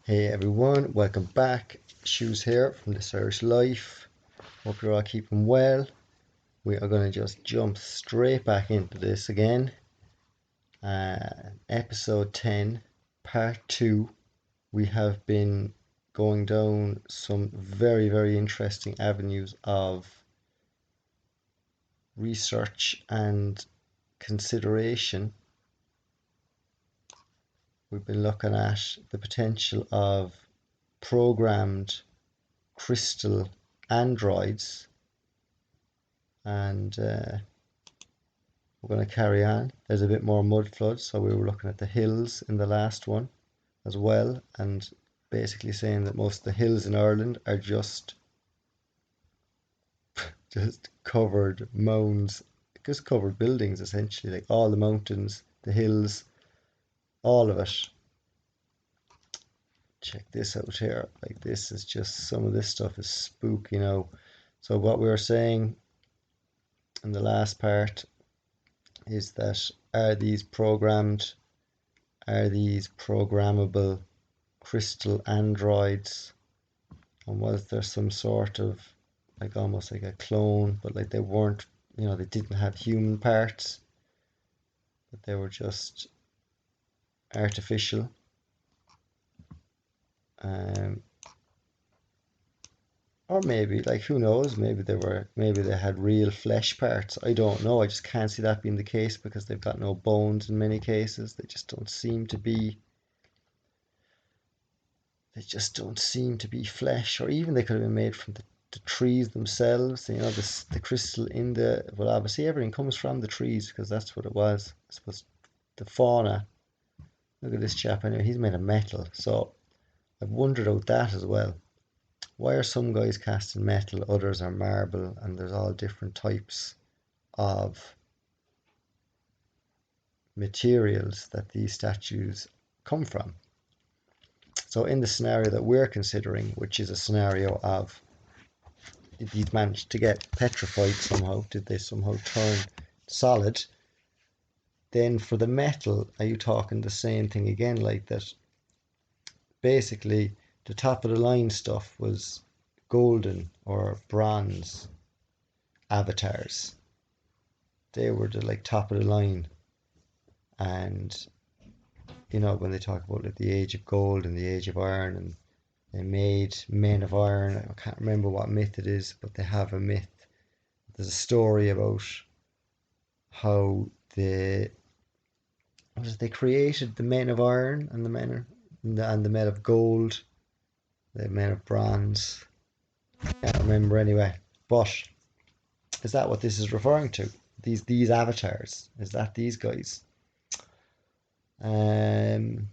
Hey everyone, welcome back. Shoes here from This Irish Life. Hope you're all keeping well. We are going to just jump straight back into this again. Episode 10, part 2. We have been going down some very, very interesting avenues of research and consideration. We've been looking at the potential of programmed crystal androids, and we're going to carry on. There's a bit more mud floods, so we were looking at the hills in the last one as well, and basically saying that most of the hills in Ireland are just covered mounds, just covered buildings essentially, like all the mountains, the hills, all of it. Check this out here. Like, this is just, some of this stuff is spooky now. So what we were saying in the last part is that are these programmable crystal androids, and was there some sort of, like, almost like a clone, but like they weren't, they didn't have human parts, but they were just artificial. um, or maybe, like, who knows, maybe they had real flesh parts. I don't know. I just can't see that being the case because they've got no bones in many cases. They just don't seem to be flesh. Or even they could have been made from the trees themselves. The crystal in the, well, obviously everything comes from the trees because that's what it was. I suppose the fauna. Look at this chap anyway. He's made of metal. So I've wondered about that as well. Why are some guys cast in metal, others are marble, and there's all different types of materials that these statues come from? So in the scenario that we're considering, which is a scenario of, did these manage to get petrified somehow? Did they somehow turn solid? Then for the metal, are you talking the same thing again, like that? Basically, the top of the line stuff was golden or bronze avatars. They were the, like, top of the line. And when they talk about, like, the age of gold and the age of iron, and they made men of iron. I can't remember what myth it is, but they have a myth. There's a story about how they created the men of iron and the men of gold, the men of bronze. I can't remember anyway. But is that what this is referring to? These avatars? Is that these guys? And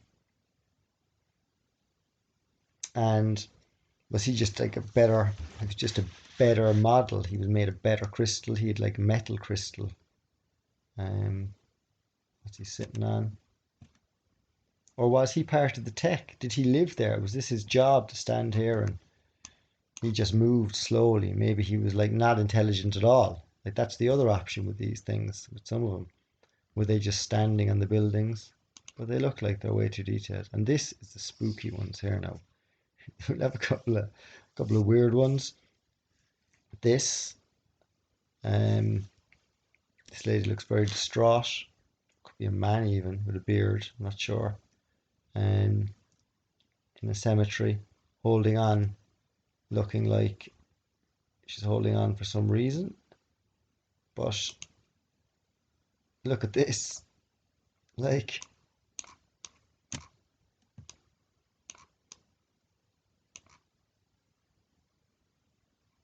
was he just like he was just a better model? He was made of better crystal. He had, like, metal crystal. What's he sitting on? Or was he part of the tech? Did he live there? Was this his job to stand here and he just moved slowly? Maybe he was, like, not intelligent at all. Like, that's the other option with these things, with some of them. Were they just standing on the buildings? But they look like they're way too detailed. And this is the spooky ones here now. We'll have a couple of weird ones. This um this lady looks very distraught. Could be a man even with a beard, I'm not sure. In a cemetery, holding on, looking like she's holding on for some reason. But look at this. Like,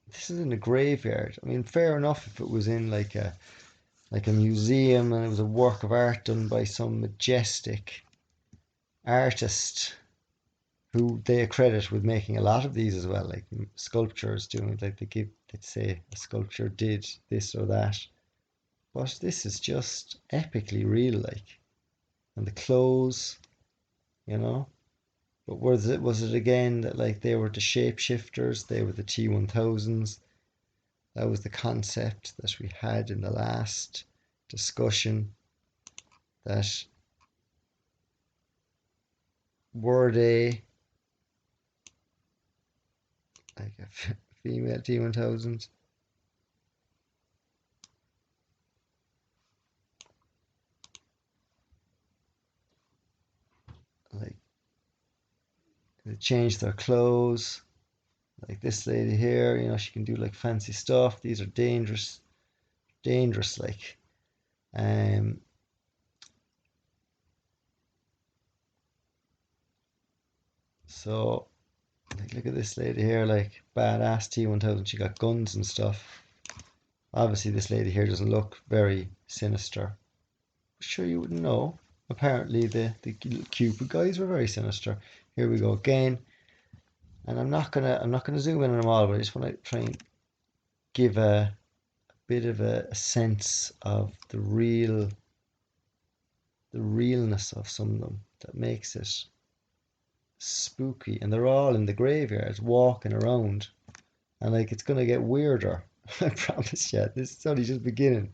this is in a graveyard. I mean, fair enough if it was in, like a museum and it was a work of art done by some majestic artist who they accredit with making a lot of these as well, like sculptures doing, like, they'd say a sculpture did this or that. But this is just epically real, like, and the clothes, you know. But was it again that, like, they were the shapeshifters, they were the T1000s? That was the concept that we had in the last discussion. That were they like a female T1000. Like they change their clothes. Like this lady here, she can do like fancy stuff. These are dangerous, dangerous. Like, um, so like look at this lady here, like badass T1000. She got guns and stuff. Obviously, this lady here doesn't look very sinister. Sure, you wouldn't know. Apparently, the Cupid guys were very sinister. Here we go again, and I'm not gonna zoom in on them all, but I just want to try and give a bit of a sense of the realness of some of them that makes it spooky. And they're all in the graveyards walking around, and like it's gonna get weirder. I promise you. This is only just beginning.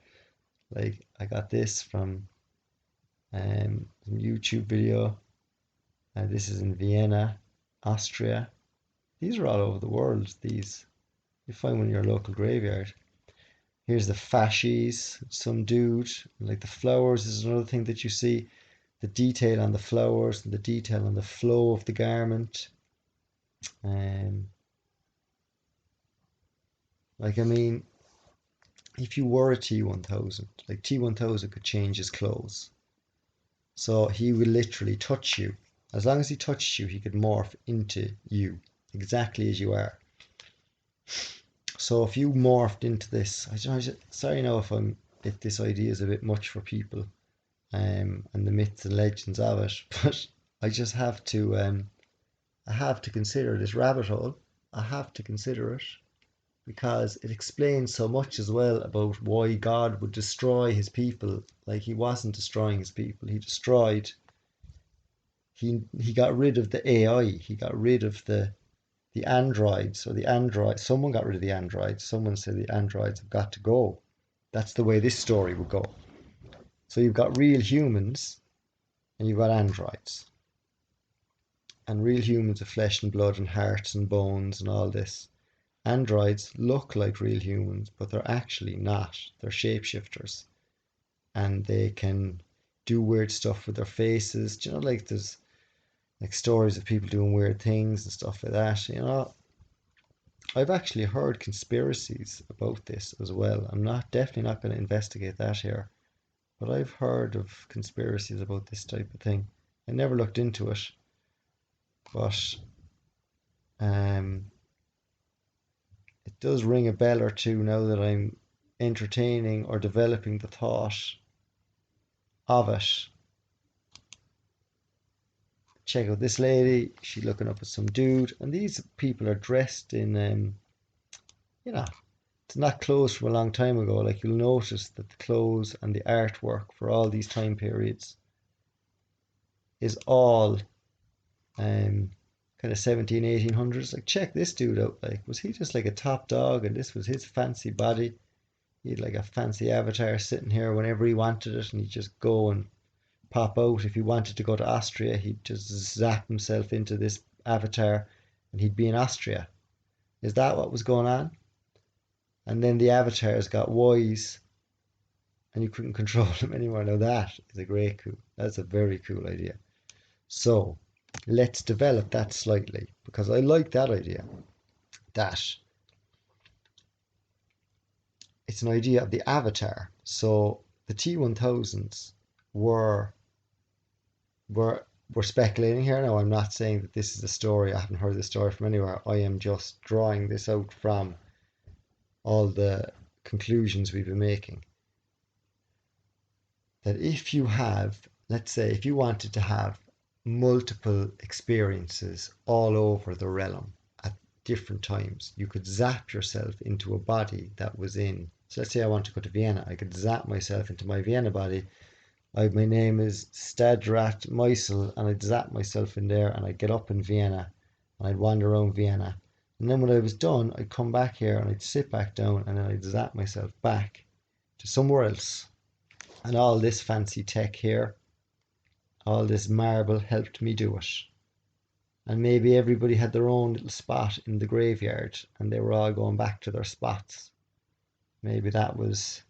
Like I got this from some YouTube video. This is in Vienna, Austria. These are all over the world. These you find one in your local graveyard. Here's the fascies, some dude. Like the flowers is another thing that you see. The detail on the flowers and the detail on the flow of the garment. Um, like I mean, if you were a T1000, like T1000 could change his clothes. So he would literally touch you. As long as he touched you, he could morph into you, exactly as you are. So if you morphed into this, sorry now if this idea is a bit much for people, and the myths and legends of it, but I just I have to consider this rabbit hole. I have to consider it because it explains so much as well about why God would destroy his people. Like he wasn't destroying his people, he got rid of the AI, he got rid of the androids or the android. Someone got rid of the androids. Someone said the androids have got to go. That's the way this story would go. So you've got real humans and you've got androids. And real humans are flesh and blood and hearts and bones and all this. Androids look like real humans, but they're actually not. They're shapeshifters. And they can do weird stuff with their faces. Do you know, like there's like stories of people doing weird things and stuff like that. I've actually heard conspiracies about this as well. I'm not definitely not going to investigate that here, but I've heard of conspiracies about this type of thing. I never looked into it, but um, it does ring a bell or two now that I'm entertaining or developing the thought of it. Check out this lady. She's looking up at some dude, and these people are dressed in, you know, it's not clothes from a long time ago. Like you'll notice that the clothes and the artwork for all these time periods is all kind of 17, 1800s. Like check this dude out. Like was he just like a top dog and this was his fancy body? He had like a fancy avatar sitting here whenever he wanted it, and he'd just go and pop out. If he wanted to go to Austria, he'd just zap himself into this avatar and he'd be in Austria. Is that what was going on? And then the avatars got wise and you couldn't control them anymore. Now that is a great coup. That's a very cool idea. So let's develop that slightly because I like that idea. That it's an idea of the avatar. So the T1000s were we're speculating here now. I'm not saying that this is a story. I haven't heard this story from anywhere. I am just drawing this out from all the conclusions we've been making. That if you have, let's say, if you wanted to have multiple experiences all over the realm at different times, you could zap yourself into a body that was in. So let's say I want to go to Vienna. I could zap myself into my Vienna body. My name is Stadrat Meisel, and I'd zap myself in there, and I'd get up in Vienna, and I'd wander around Vienna. And then when I was done, I'd come back here, and I'd sit back down, and then I'd zap myself back to somewhere else. And all this fancy tech here, all this marble helped me do it. And maybe everybody had their own little spot in the graveyard and they were all going back to their spots. Maybe that was,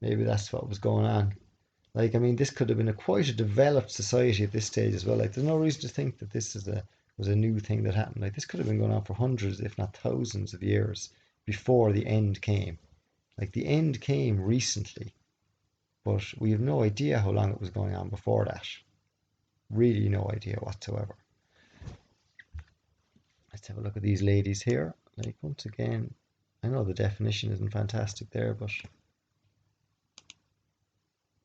maybe that's what was going on. Like, I mean, this could have been quite a developed society at this stage as well. Like, there's no reason to think that this is a was a new thing that happened. Like, this could have been going on for hundreds, if not thousands, of years before the end came. Like, the end came recently, but we have no idea how long it was going on before that. Really, no idea whatsoever. Let's have a look at these ladies here. Like, once again, I know the definition isn't fantastic there, but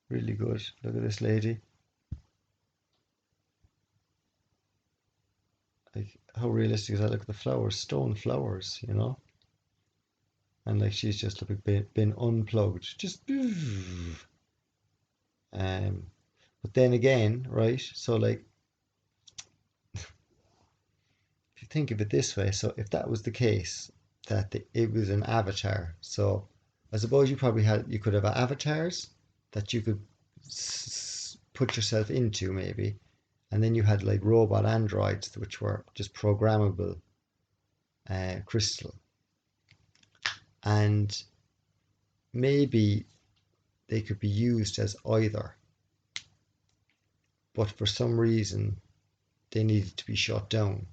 really good. Look at this lady. Like, how realistic is that? Look at the flowers, stone flowers, you know? And like she's just been unplugged. Just but then again, right? So like if you think of it this way, so if that was the case, that it was an avatar. So I suppose you could have avatars that you could put yourself into maybe, and then you had like robot androids which were just programmable crystal, and maybe they could be used as either, but for some reason they needed to be shut down.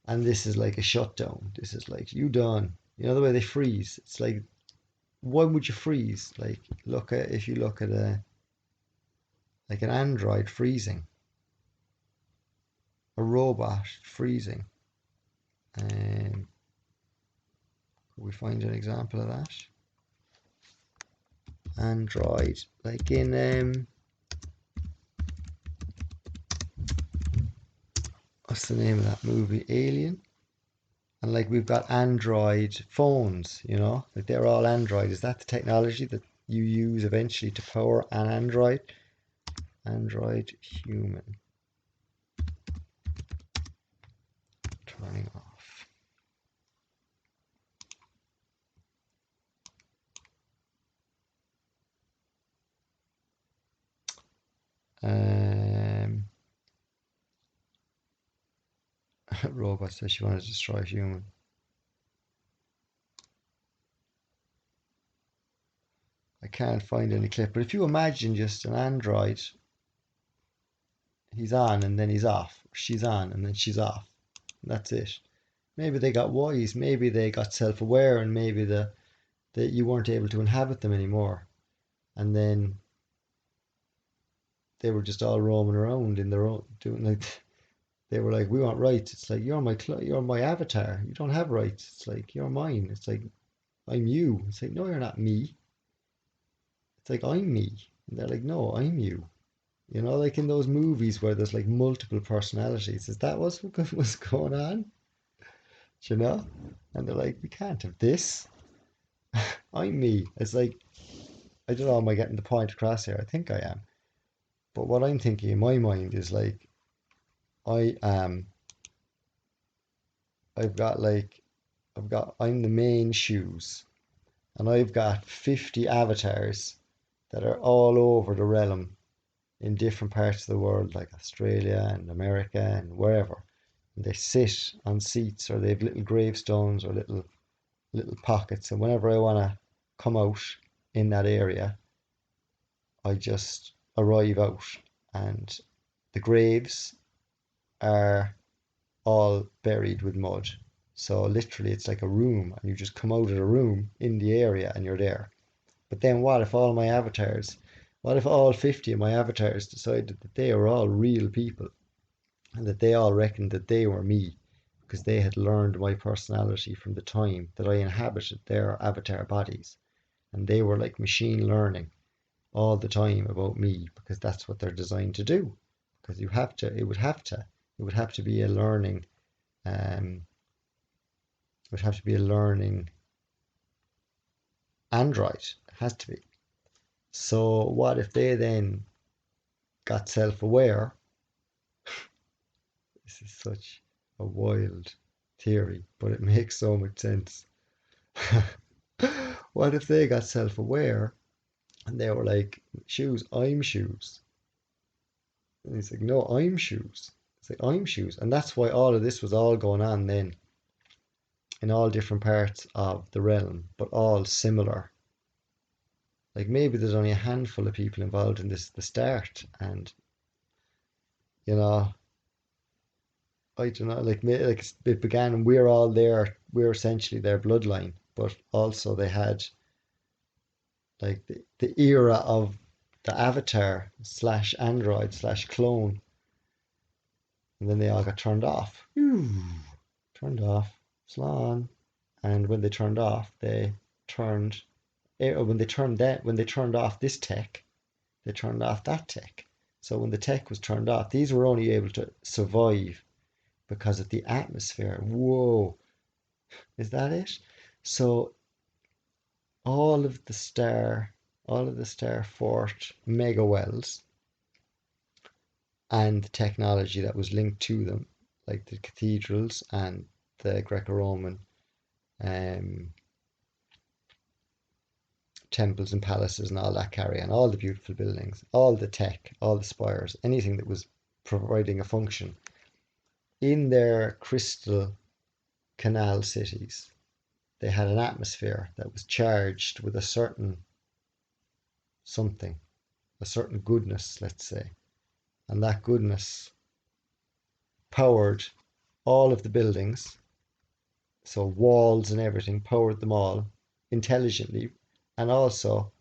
And this is like a shutdown. This is like you done. You know the way they freeze. It's like why would you freeze? Like look at if you look at a like an android freezing, a robot freezing. Could we find an example of that? Android, like in what's the name of that movie? Alien. And like we've got Android phones, you know, like they're all Android. Is that the technology that you use eventually to power an Android? Android human. Turning off. Robot says she wanted to destroy human. I can't find any clip, but if you imagine just an Android, he's on and then he's off. She's on and then she's off. That's it. Maybe they got wise, maybe they got self-aware, and maybe that you weren't able to inhabit them anymore. And then they were just all roaming around in their own doing like they were like we want rights. It's like you're my avatar. You don't have rights. It's like you're mine. It's like I'm you. It's like no, you're not me. It's like I'm me. And they're like no, I'm you. You know, like in those movies where there's like multiple personalities. Is that what's what's going on? Do you know? And they're like we can't have this. I'm me. It's like I don't know. Am I getting the point across here? I think I am. But what I'm thinking in my mind is like I am I've got like I'm the main shoes and I've got 50 avatars that are all over the realm in different parts of the world like Australia and America and wherever. And they sit on seats or they have little gravestones or little pockets, and whenever I want to come out in that area, I just arrive out, and the graves are all buried with mud. So literally, it's like a room, and you just come out of the room in the area, and you're there. But then, what if all 50 of my avatars decided that they were all real people, and that they all reckoned that they were me, because they had learned my personality from the time that I inhabited their avatar bodies, and they were like machine learning all the time about me, because that's what they're designed to do. Because it would have to be a learning um, would have to be a learning android. It has to be. So what if they then got self-aware? This is such a wild theory, but it makes so much sense. What if they got self-aware and they were like, shoes, I'm shoes. And he's like, no, I'm shoes. It's like, I'm shoes. And that's why all of this was all going on then in all different parts of the realm, but all similar. Like maybe there's only a handful of people involved in this at the start, and you know, I don't know, like it began, and we're all there. We're essentially their bloodline, but also they had like the era of the avatar slash android slash clone, and then they all got turned off. Turned off, Slan. And when they turned off, they turned. When they turned off this tech, they turned off that tech. So when the tech was turned off, these were only able to survive because of the atmosphere. Whoa, is that it? So all of the star fort mega wells and the technology that was linked to them, like the cathedrals and the Greco-Roman um, temples and palaces and all that carry on, all the beautiful buildings, all the tech, all the spires, anything that was providing a function in their crystal canal cities. They had an atmosphere that was charged with a certain something, a certain goodness, let's say. And that goodness powered all of the buildings, so walls and everything, powered them all intelligently. And also,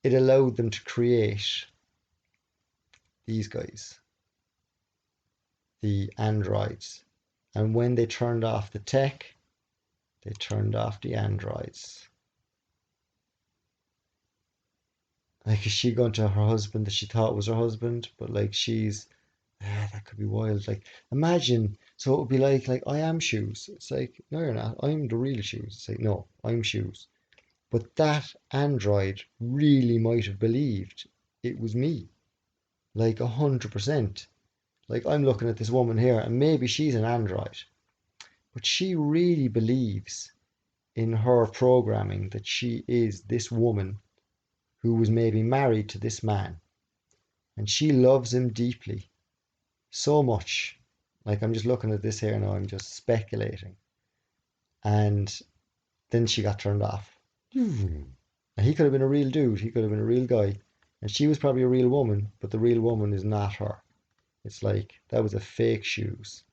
it allowed them to create these guys, the androids. And when they turned off the tech, they turned off the androids. Like, is she going to her husband that she thought was her husband, but like she's that could be wild. Like, imagine. So it would be like I am shoes. It's like, no, you're not. I'm the real shoes. It's like, no, I'm shoes. But that android really might have believed it was me, like 100%. Like, I'm looking at this woman here, and maybe she's an android, but she really believes in her programming that she is this woman who was maybe married to this man, and she loves him deeply, so much. Like, I'm just looking at this here now, I'm just speculating. And then she got turned off. And he could have been a real dude, he could have been a real guy. And she was probably a real woman, but the real woman is not her. It's like that was a fake shoes.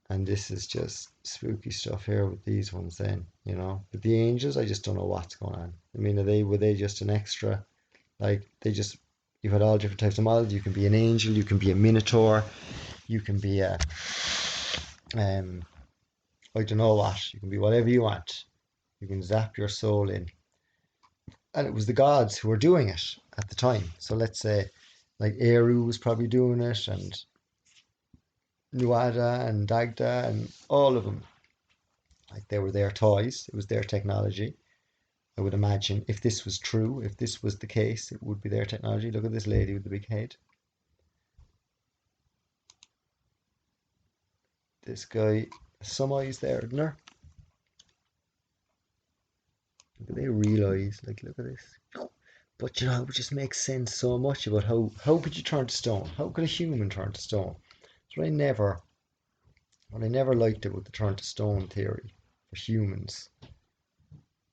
And this is just spooky stuff here with these ones then, you know. But the angels, I just don't know what's going on. I mean, were they just an extra? Like they just you've had all different types of models. You can be an angel, you can be a minotaur, you can be a I don't know what. You can be whatever you want. You can zap your soul in. And it was the gods who were doing it at the time. So let's say like Eru was probably doing it, and Nuada and Dagda and all of them. Like they were their toys. It was their technology. I would imagine if this was true, if this was the case, it would be their technology. Look at this lady with the big head. This guy, some eyes there, isn't there? Look at their real eyes. Like, look at this. But you know, it just makes sense so much about how could you turn to stone? How could a human turn to stone? So what I never liked about the turn to stone theory for humans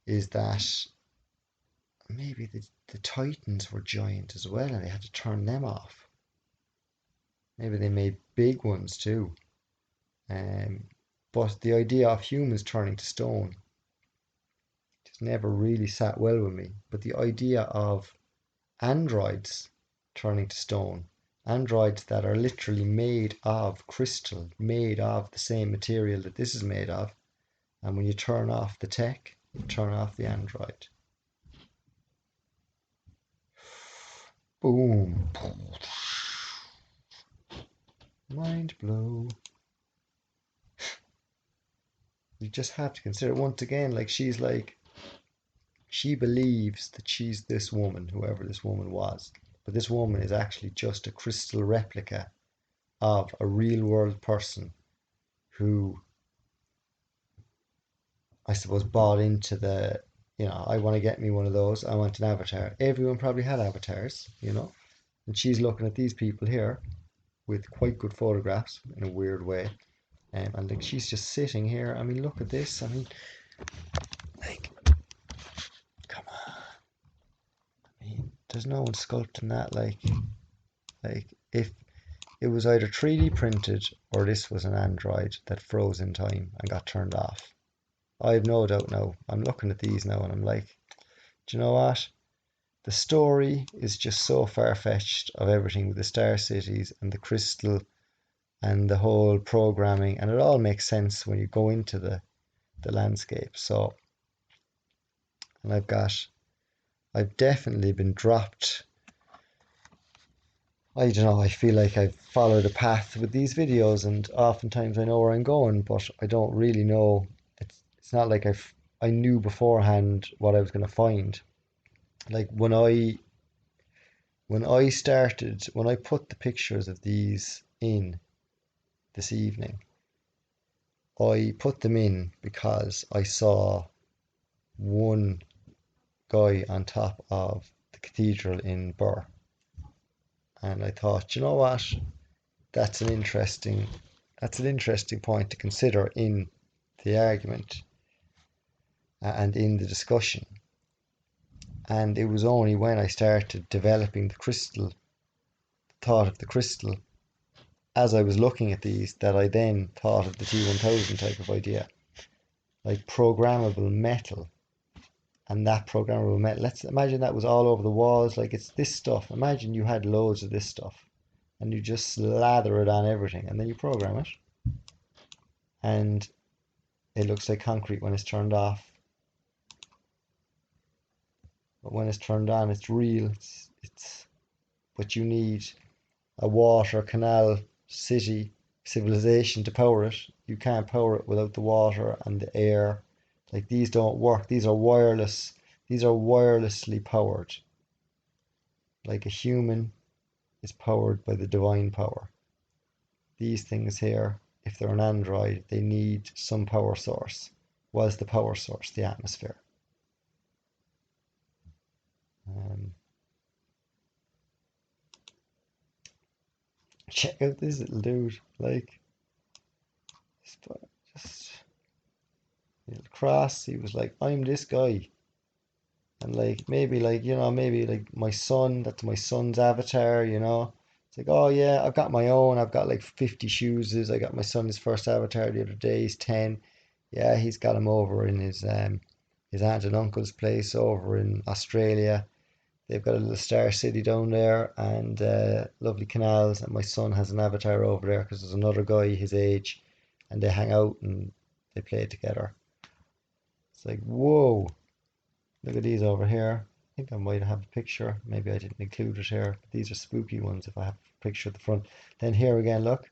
is that maybe the Titans were giant as well and they had to turn them off. Maybe they made big ones too. But the idea of humans turning to stone just never really sat well with me. But the idea of androids turning to stone, androids that are literally made of crystal, made of the same material that this is made of, and when you turn off the tech, you turn off the android. Boom. Mind blow. You just have to consider once again, like she believes that she's this woman, whoever this woman was, but this woman is actually just a crystal replica of a real world person who I suppose bought I want to get me one of those. I want an avatar. Everyone probably had avatars, and she's looking at these people here with quite good photographs in a weird way. And like she's just sitting here. I mean, look at this. I mean, like, come on. I mean, there's no one sculpting that. Like if it was either 3D printed or this was an android that froze in time and got turned off. I have no doubt now. I'm looking at these now and I'm like, do you know what? The story is just so far-fetched of everything with the Star Cities and the crystal and the whole programming, and it all makes sense when you go into the landscape. So, and I've definitely been dropped. I don't know, I feel like I've followed a path with these videos, and oftentimes I know where I'm going, but I don't really know. It's not like I knew beforehand what I was going to find. Like when I put the pictures of these in this evening, I put them in because I saw one guy on top of the cathedral in Birr, and I thought, you know what, that's an interesting that's an interesting point to consider in the argument and in the discussion. And it was only when I started developing thought of the crystal, as I was looking at these, that I then thought of the T1000 type of idea, like programmable metal. And that programmable metal, let's imagine that was all over the walls, like it's this stuff. Imagine you had loads of this stuff and you just slather it on everything and then you program it. And it looks like concrete when it's turned off. But when it's turned on, it's real. But you need a water, canal, city, civilization to power it. You can't power it without the water and the air. Like these don't work. These are wireless. These are wirelessly powered. Like a human is powered by the divine power. These things here, if they're an android, they need some power source. Was the power source the atmosphere? Um, Check out this little dude. Like, just little cross. He was like, I'm this guy. And like maybe like my son, that's my son's avatar. It's like, oh yeah, I've got my own. I've got like 50 shoes. I got my son's first avatar the other day. He's 10. Yeah, he's got him over in his aunt and uncle's place over in Australia. They've got a little star city down there and lovely canals. And my son has an avatar over there because there's another guy his age, and they hang out and they play together. It's like, whoa, look at these over here. I think I might have a picture. Maybe I didn't include it here, but these are spooky ones if I have a picture at the front. Then here again, look,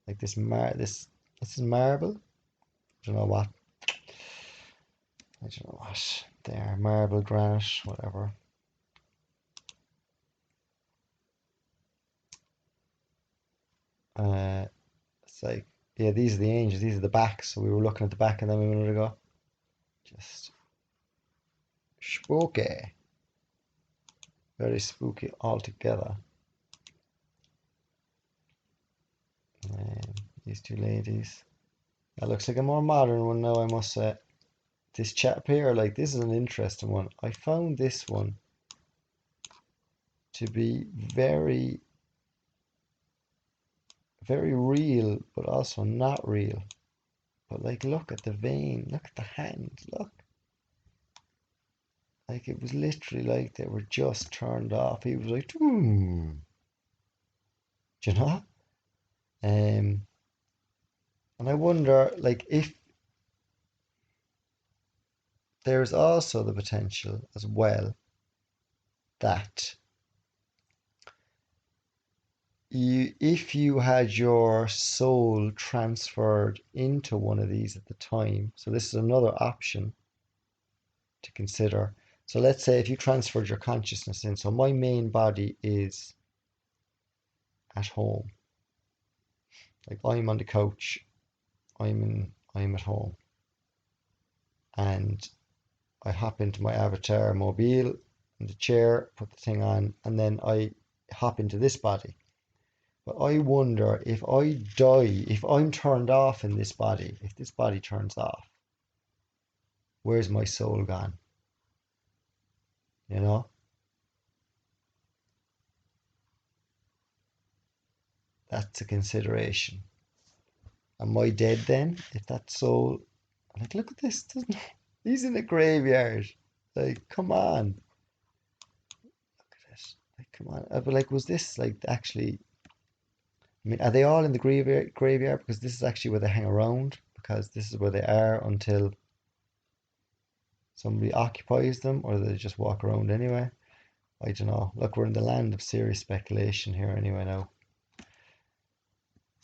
like this is marble. I don't know what. I don't know what. There, marble, granite, whatever. It's like, yeah, these are the angels. These are the backs. So we were looking at the back of them a minute ago. Just spooky. Very spooky altogether. And these two ladies. That looks like a more modern one now, I must say. This chap here, like, this is an interesting one. I found this one to be very, very real, but also not real. But like, look at the vein, look at the hand, look. Like it was literally like they were just turned off. He was like, do you know? And I wonder, like, if there's also the potential as well that if you had your soul transferred into one of these at the time, so this is another option to consider. So let's say if you transferred your consciousness in, so my main body is at home, like I'm on the couch, I'm at home, and I hop into my avatar mobile in the chair, put the thing on, and then I hop into this body. But I wonder if I die, if I'm turned off in this body, if this body turns off, where's my soul gone? You know? That's a consideration. Am I dead then? If that soul, like, look at this, doesn't he's in a graveyard. Like, come on. Look at it. Like, come on. But like, was this like actually? I mean, are they all in the graveyard? Because this is actually where they hang around. Because this is where they are until somebody occupies them, or they just walk around anyway. I don't know. Look, we're in the land of serious speculation here anyway now.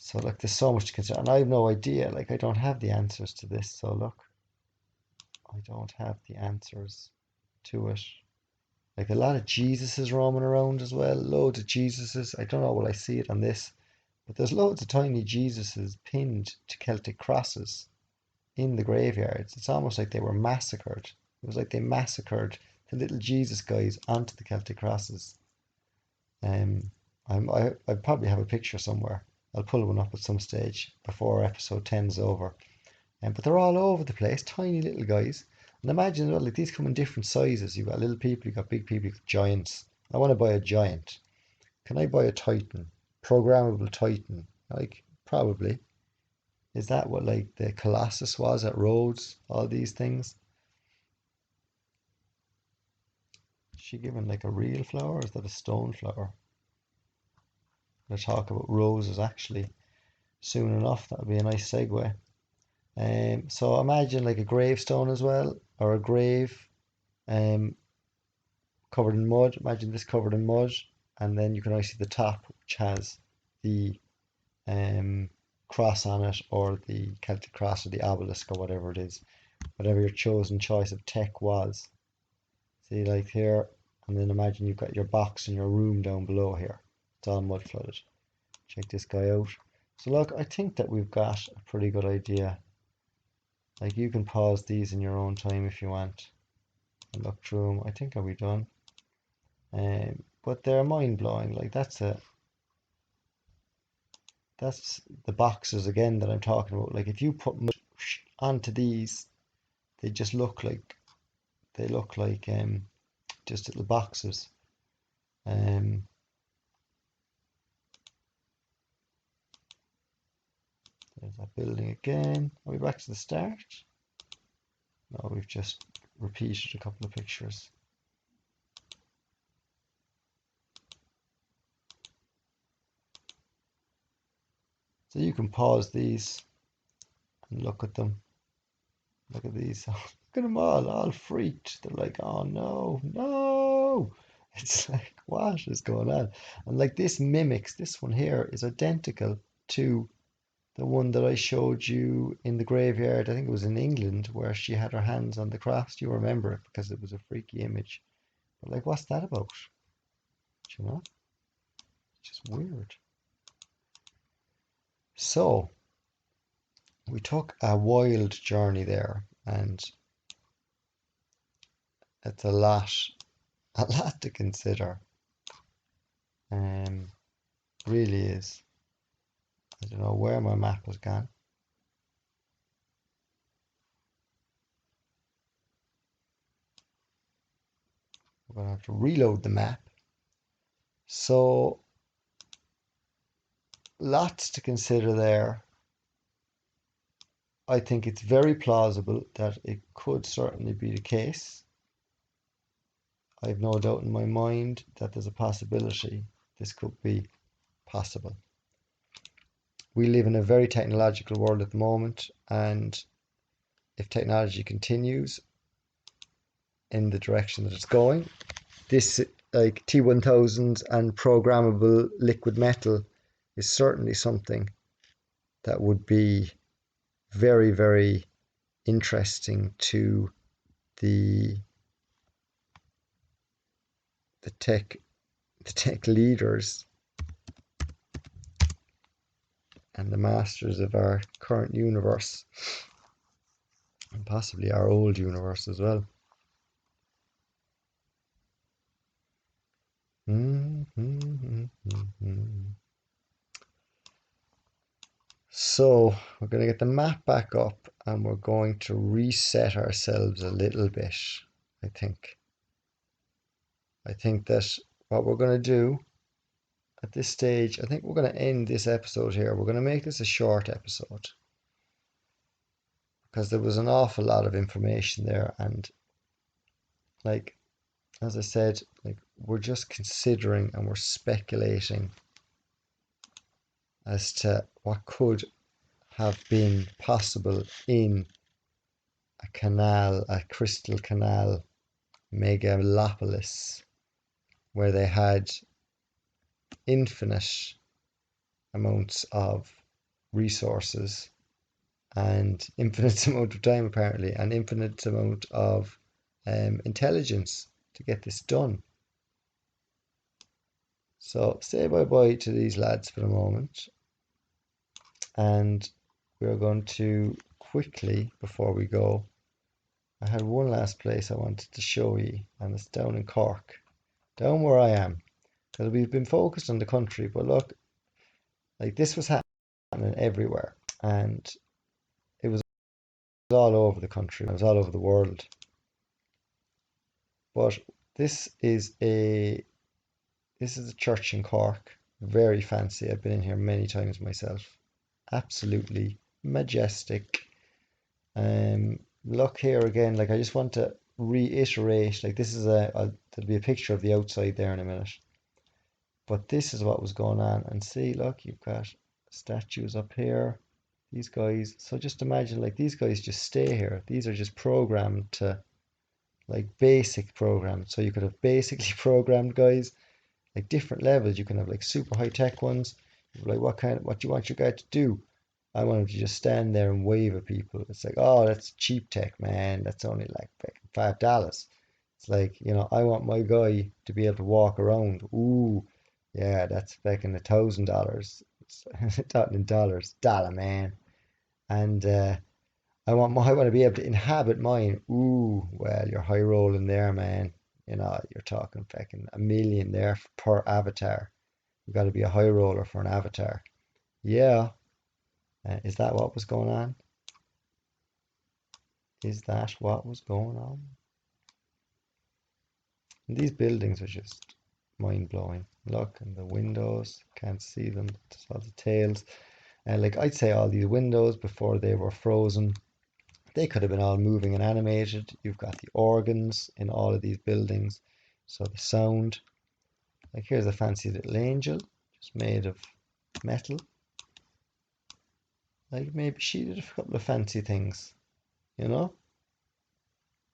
So like, there's so much to consider, and I have no idea. Like, I don't have the answers to this. So look, I don't have the answers to it. Like, a lot of Jesuses roaming around as well. Loads of Jesuses. I don't know, will I see it on this? But there's loads of tiny Jesuses pinned to Celtic crosses in the graveyards. It's almost like they were massacred. It was like they massacred the little Jesus guys onto the Celtic crosses. Um, I probably have a picture somewhere. I'll pull one up at some stage before episode 10 is over. But they're all over the place, tiny little guys. And imagine, well, like, these come in different sizes. You've got little people, you've got big people, you've got giants. I want to buy a giant. Can I buy a Titan? Programmable Titan? Like, probably. Is that what like the Colossus was at Rhodes? All these things? Is she given like a real flower, or is that a stone flower? We'll talk about roses actually soon enough. That would be a nice segue. So imagine like a gravestone as well, or a grave um, covered in mud. Imagine this covered in mud, and then you can only see the top, which has the um, cross on it, or the Celtic cross, or the obelisk, or whatever it is, whatever your chosen choice of tech was. See, like here, and then imagine you've got your box in your room down below here. It's all mud flooded. Check this guy out. So look, I think that we've got a pretty good idea. Like, you can pause these in your own time if you want and look through them. I think I'll be done. But they're mind blowing. Like, that's the boxes again that I'm talking about. Like, if you put onto these, they just look like just little boxes. There's that building again. Are we back to the start? No, we've just repeated a couple of pictures. So you can pause these and look at them. Look at these. Look at them all freaked. They're like, oh no, no. It's like, what is going on? And like, this mimics, this one here is identical to the one that I showed you in the graveyard. I think it was in England, where she had her hands on the cross. You remember it because it was a freaky image. But like, what's that about? You know? It's just weird. So we took a wild journey there, and it's a lot to consider. Really is. I don't know where my map has gone. We're gonna have to reload the map. So lots to consider there. I think it's very plausible that it could certainly be the case. I have no doubt in my mind that there's a possibility this could be possible. We live in a very technological world at the moment, and if technology continues in the direction that it's going, this, like, T1000 and programmable liquid metal, is certainly something that would be very, very interesting to the the tech leaders and the masters of our current universe, and possibly our old universe as well. So we're going to get the map back up and we're going to reset ourselves a little bit, I think. I think that what we're going to do at this stage, I think we're going to end this episode here. We're going to make this a short episode because there was an awful lot of information there. And like, as I said, like we're just considering and we're speculating as to what could have been possible in a canal, a crystal canal megalopolis, where they had infinite amounts of resources and infinite amount of time apparently and infinite amount of intelligence to get this done. So say bye bye to these lads for a moment, and we're going to quickly, before we go, I had one last place I wanted to show you, and it's down in Cork, down where I am, because we've been focused on the country, but look, like this was happening everywhere, and it was all over the country, it was all over the world. But this is a church in Cork, very fancy. I've been in here many times myself. Absolutely majestic. Look here again, like I just want to reiterate, like this is there'll be a picture of the outside there in a minute. But this is what was going on. And see, look, you've got statues up here. These guys. So just imagine, like these guys just stay here. These are just programmed to, like basic programs. So you could have basically programmed guys, like different levels. You can have like super high tech ones. Like what do you want your guy to do? I want him to just stand there and wave at people. It's like, oh, that's cheap tech, man. That's only like $5. It's like, I want my guy to be able to walk around. Ooh, yeah, that's back in $1,000. Not in dollars, dollar man. And I want to be able to inhabit mine. Ooh, well, you're high rolling there, man. You're talking fucking a million there per avatar. You've got to be a high roller for an avatar. Yeah. Is that what was going on? Is that what was going on? And these buildings are just mind blowing. Look, and the windows, can't see them, just all the tails. And like I'd say all these windows before they were frozen, they could have been all moving and animated. You've got the organs in all of these buildings. So the sound. Like here's a fancy little angel, just made of metal. Like maybe she did a couple of fancy things, you know?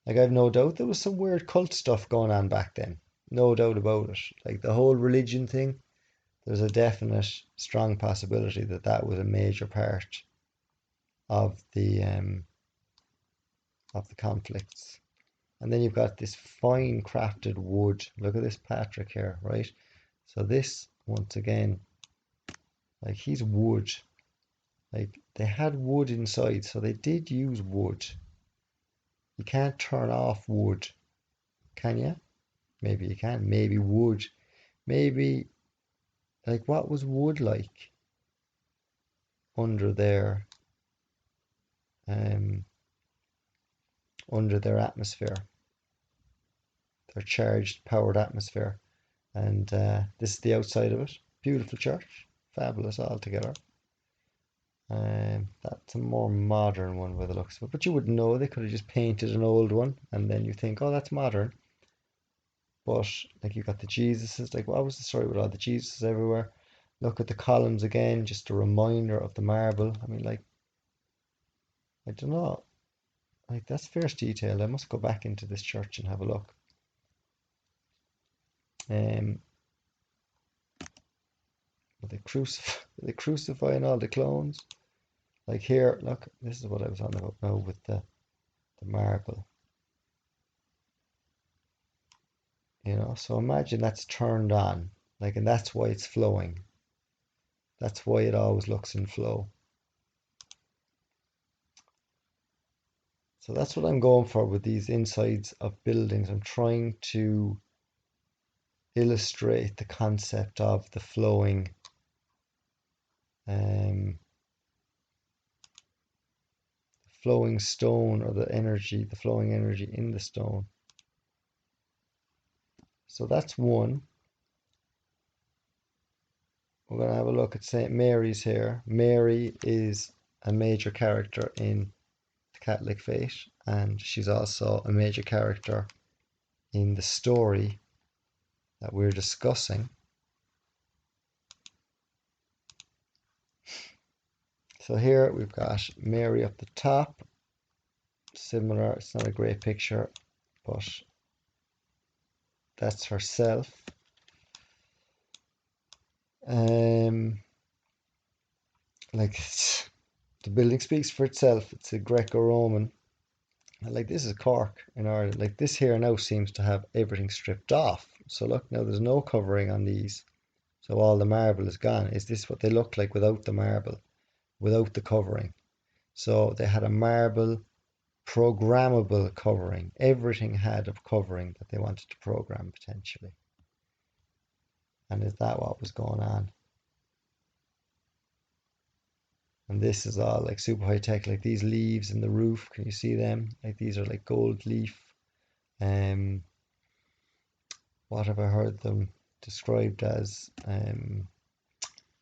Like I've no doubt there was some weird cult stuff going on back then. No doubt about it. Like the whole religion thing, there's a definite strong possibility that that was a major part of the conflicts. And then you've got this fine crafted wood. Look at this Patrick here, right? So this once again, like he's wood. Like they had wood inside, so they did use wood. You can't turn off wood, can you? Maybe you can. Maybe wood. Maybe like what was wood like under their um under their atmosphere, their charged, powered atmosphere. And this is the outside of it. Beautiful church, fabulous altogether. That's a more modern one by the looks of it, but you wouldn't know. They could have just painted an old one, and then you think, oh, that's modern. But like you got the Jesuses, like what was the story with all the Jesuses everywhere? Look at the columns again, just a reminder of the marble. I mean, like I don't know, like that's fierce detail. I must go back into this church and have a look. Um, they crucifying all the clones. Like here, look, this is what I was on about now with the marble. So imagine that's turned on, like, and that's why it's flowing. That's why it always looks in flow. So that's what I'm going for with these insides of buildings. I'm trying to illustrate the concept of the flowing stone, or the flowing energy in the stone. So that's one. We're going to have a look at St. Mary's here. Mary is a major character in the Catholic faith, and she's also a major character in the story that we're discussing. So here we've got Mary up the top. Similar, it's not a great picture, but that's herself. Like the building speaks for itself. It's a Greco-Roman. Like this is Cork in Ireland. Like this here now seems to have everything stripped off. So look, now there's no covering on these. So all the marble is gone. Is this what they look like without the marble, without the covering? So they had a marble programmable covering. Everything had a covering that they wanted to program potentially. And is that what was going on? And this is all like super high tech, like these leaves in the roof. Can you see them? Like these are like gold leaf. What have I heard them described as?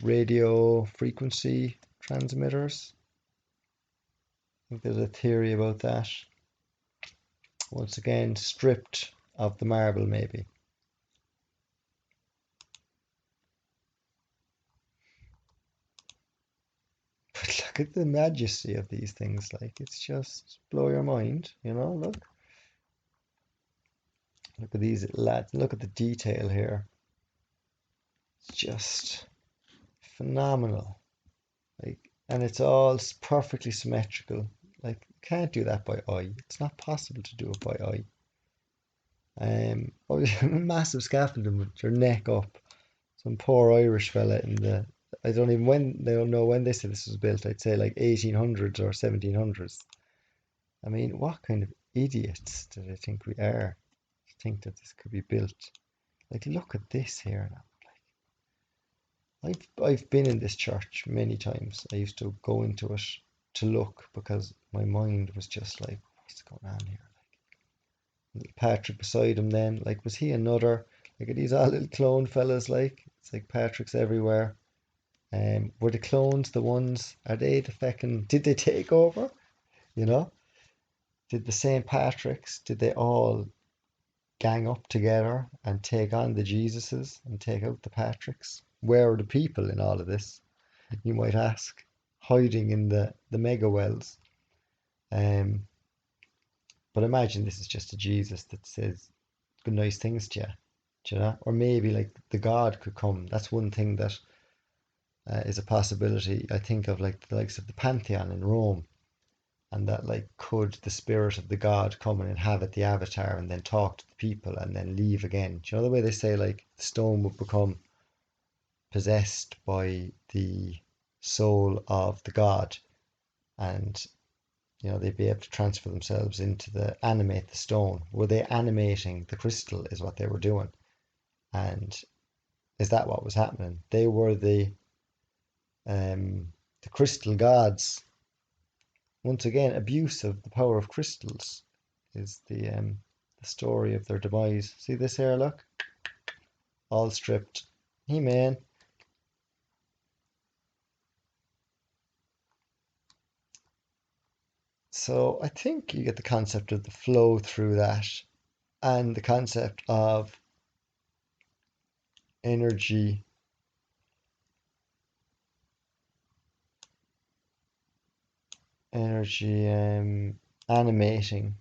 Radio frequency transmitters. I think there's a theory about that. Once again, stripped of the marble, maybe. But look at the majesty of these things. Like, it's just blow your mind, you know? Look. Look at these lads. Look at the detail here. It's just phenomenal. Like, and it's all perfectly symmetrical. Like, you can't do that by eye. It's not possible to do it by eye. Massive scaffolding with their neck up. Some poor Irish fella in the, I don't know when they say this was built. I'd say like 1800s or 1700s. I mean, what kind of idiots do they think we are to think that this could be built? Like, look at this here now. I've been in this church many times. I used to go into it to look because my mind was just like, what's going on here? Like Patrick beside him then, like was he another? Like are these all little clone fellas? Like it's like Patrick's everywhere. Were the clones the ones? Are they the feckin'? Did they take over? You know? Did the St. Patricks? Did they all gang up together and take on the Jesuses and take out the Patricks? Where are the people in all of this? You might ask, hiding in the mega wells. But imagine this is just a Jesus that says good nice things to you, do you know? Or maybe like the God could come. That's one thing that is a possibility. I think of like the likes of the Pantheon in Rome, and that like could the spirit of the God come and inhabit the avatar and then talk to the people and then leave again. Do you know the way they say like the stone would become possessed by the soul of the God, and you know they'd be able to transfer themselves into animate the stone. Were they animating the crystal is what they were doing? And is that what was happening? They were the crystal gods. Once again, abuse of the power of crystals is the story of their demise. See this here, look? All stripped. Hey man. So I think you get the concept of the flow through that, and the concept of energy animating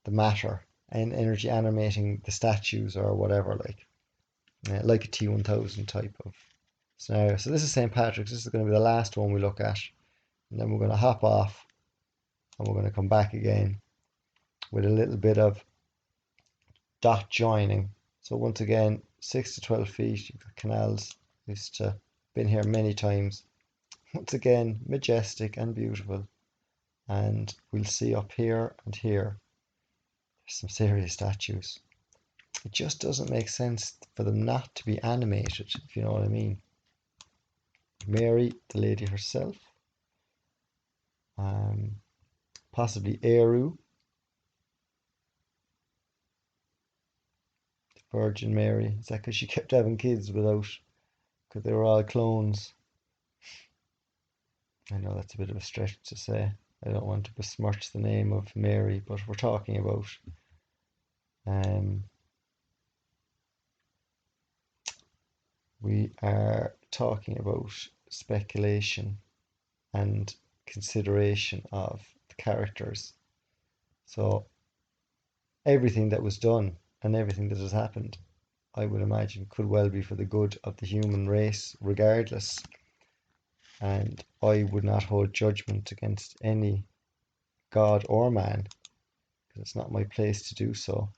the matter, and energy animating the statues or whatever, like a T1000 type of scenario. So this is St. Patrick's. This is going to be the last one we look at, and then we're going to hop off and we're going to come back again with a little bit of dot joining. So once again, 6 to 12 feet, you've got canals. Used to been here many times. Once again, majestic and beautiful. And we'll see up here and here, there's some serious statues. It just doesn't make sense for them not to be animated, if you know what I mean. Mary, the lady herself, possibly Eru, Virgin Mary. Is that because she kept having kids without, because they were all clones? I know that's a bit of a stretch to say. I don't want to besmirch the name of Mary, but we're talking about um, we are talking about speculation and consideration of the characters. So everything that was done and everything that has happened, I would imagine, could well be for the good of the human race, regardless. And I would not hold judgment against any god or man, because it's not my place to do so.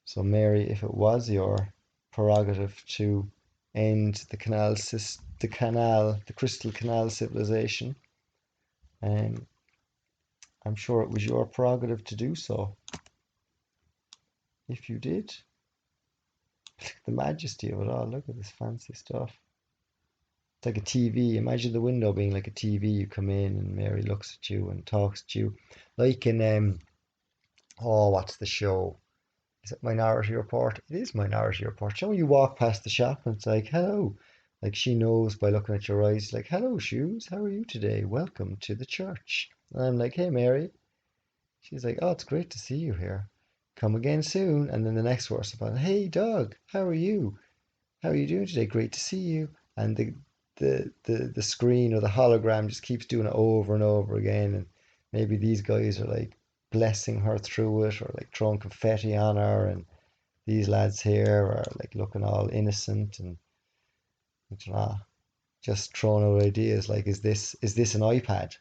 So, Mary, if it was your prerogative to end the the Crystal Canal civilization, um, I'm sure it was your prerogative to do so. If you did, the majesty of it all. Look at this fancy stuff. It's like a TV. Imagine the window being like a TV. You come in and Mary looks at you and talks to you, like in oh, what's the show? Is it Minority Report? It is Minority Report. You know, you walk past the shop and it's like, hello. Like she knows by looking at your eyes, like, hello, Shoes, how are you today? Welcome to the church. And I'm like, hey, Mary. She's like, oh, it's great to see you here. Come again soon. And then the next verse about, hey, Doug, how are you? How are you doing today? Great to see you. And the screen or the hologram just keeps doing it over and over again. And maybe these guys are like blessing her through it or like throwing confetti on her. And these lads here are like looking all innocent and just throwing out ideas like, is this an iPad?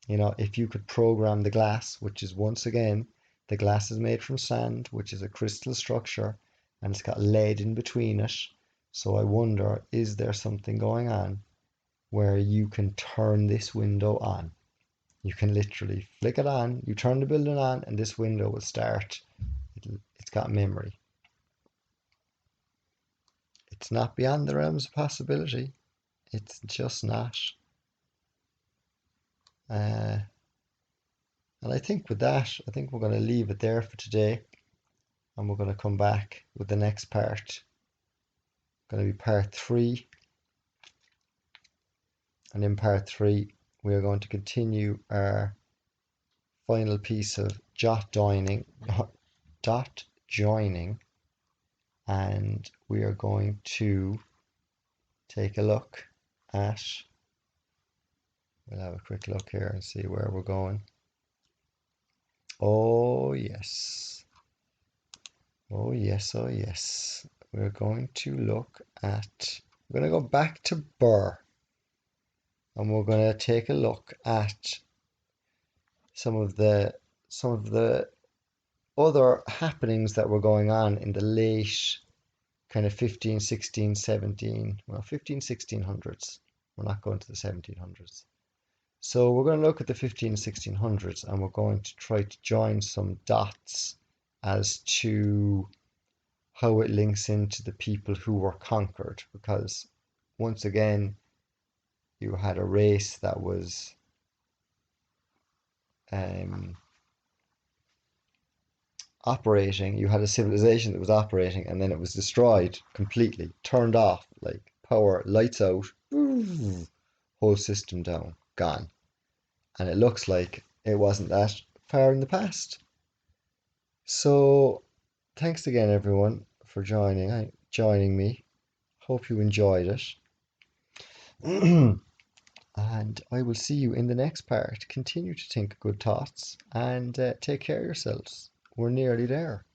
You know, if you could program the glass, which is once again, the glass is made from sand, which is a crystal structure, and it's got lead in between it. So I wonder, is there something going on where you can turn this window on? You can literally flick it on, you turn the building on, and this window will start. It's got memory. It's not beyond the realms of possibility. It's just not. Uh, and I think with that, I think we're going to leave it there for today. And we're going to come back with the next part. Going to be part 3. And in part 3, we are going to continue our final piece of dot joining, and we are going to take a look at, we'll have a quick look here and see where we're going. Oh yes, oh yes, oh yes. We're going to look at, we're going to go back to Burr, and we're going to take a look at some of the other happenings that were going on in the late kind of 15, 16, 17, well, 15, 1600s. We're not going to the 1700s. So we're going to look at the 15, 1600s, and we're going to try to join some dots as to how it links into the people who were conquered. Because once again, you had a race that was operating, you had a civilization that was operating, and then it was destroyed completely, turned off, like power, lights out, whole system down, gone. And it looks like it wasn't that far in the past. So thanks again, everyone, for joining me. Hope you enjoyed it. And I will see you in the next part. Continue to think good thoughts and take care of yourselves. We're nearly there.